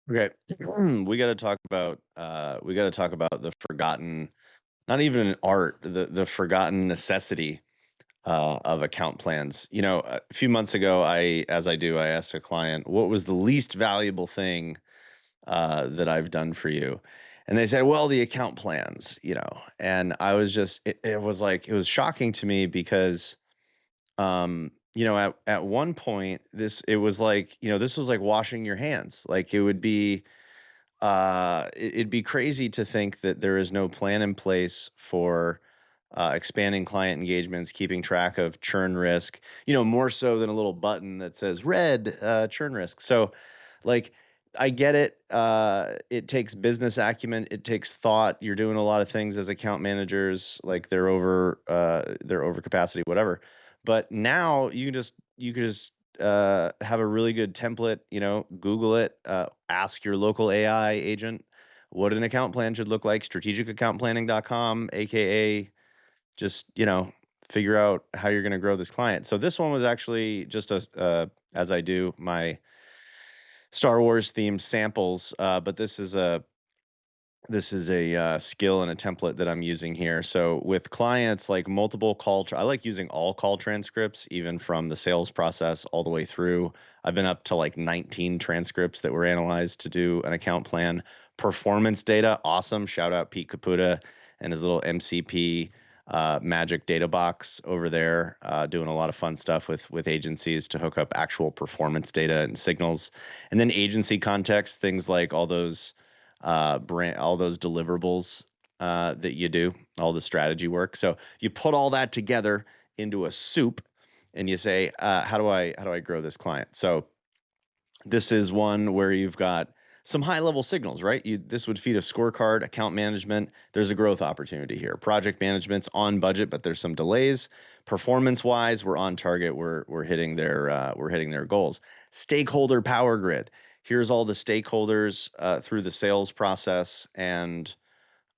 Okay. We got to talk about the forgotten, not even an art, the forgotten necessity of account plans. A few months ago, as I do, I asked a client, what was the least valuable thing that I've done for you? And they said, well, the account plans. And I was just, it was like, it was shocking to me because, at one point, it was like, this was like washing your hands. Like it would be, it'd be crazy to think that there is no plan in place for expanding client engagements, keeping track of churn risk, more so than a little button that says red churn risk. So, like, I get it. It takes business acumen. It takes thought. You're doing a lot of things as account managers, like they're over capacity, whatever. But now you can just have a really good template. Google it. Ask your local AI agent what an account plan should look like. Strategicaccountplanning.com, aka just figure out how you're going to grow this client. So this one was actually just as I do my Star Wars themed samples, but this is a skill and a template that I'm using here. So with clients, like multiple I like using all call transcripts, even from the sales process all the way through. I've been up to like 19 transcripts that were analyzed to do an account plan. Performance data, awesome. Shout out Pete Caputa and his little MCP magic data box over there, doing a lot of fun stuff with agencies to hook up actual performance data and signals. And then agency context, things like all those deliverables that you do, all the strategy work. So you put all that together into a soup, and you say, how do I grow this client? So this is one where you've got some high level signals, right? This would feed a scorecard, account management. There's a growth opportunity here. Project management's on budget, but there's some delays. Performance wise, we're on target. We're hitting their goals. Stakeholder power grid. Here's all the stakeholders through the sales process and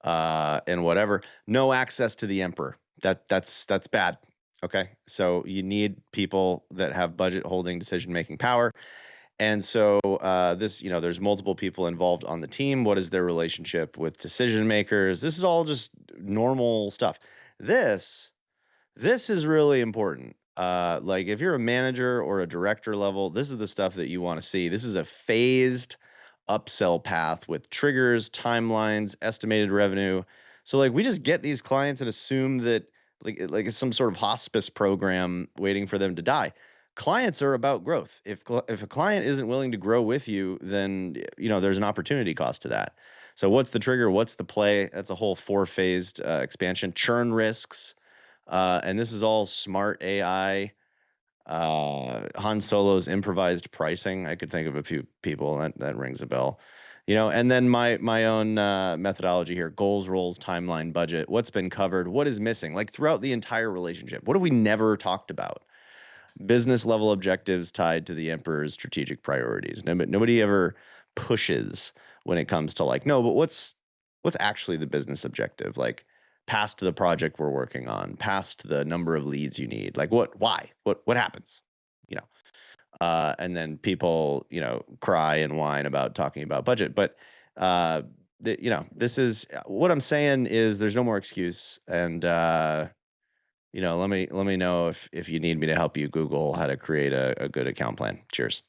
whatever. No access to the emperor. That's bad. Okay, so you need people that have budget holding decision making power. And so there's multiple people involved on the team. What is their relationship with decision makers? This is all just normal stuff. This this is really important. Like if you're a manager or a director level, this is the stuff that you want to see. This is a phased upsell path with triggers, timelines, estimated revenue. So like we just get these clients and assume that like it's some sort of hospice program waiting for them to die. Clients are about growth. If a client isn't willing to grow with you, then there's an opportunity cost to that. So what's the trigger? What's the play? That's a whole four-phased expansion. Churn risks, and this is all smart AI. Han Solo's improvised pricing. I could think of a few people that rings a bell. And then my own methodology here: goals, roles, timeline, budget. What's been covered? What is missing? Like throughout the entire relationship, what have we never talked about? Business level objectives tied to the emperor's strategic priorities. Nobody ever pushes when it comes to like, no, but what's actually the business objective? Like past the project we're working on, past the number of leads you need. Like why? What happens? You know. And then people, cry and whine about talking about budget. But this is what I'm saying is there's no more excuse. And let me know if you need me to help you Google how to create a good account plan. Cheers.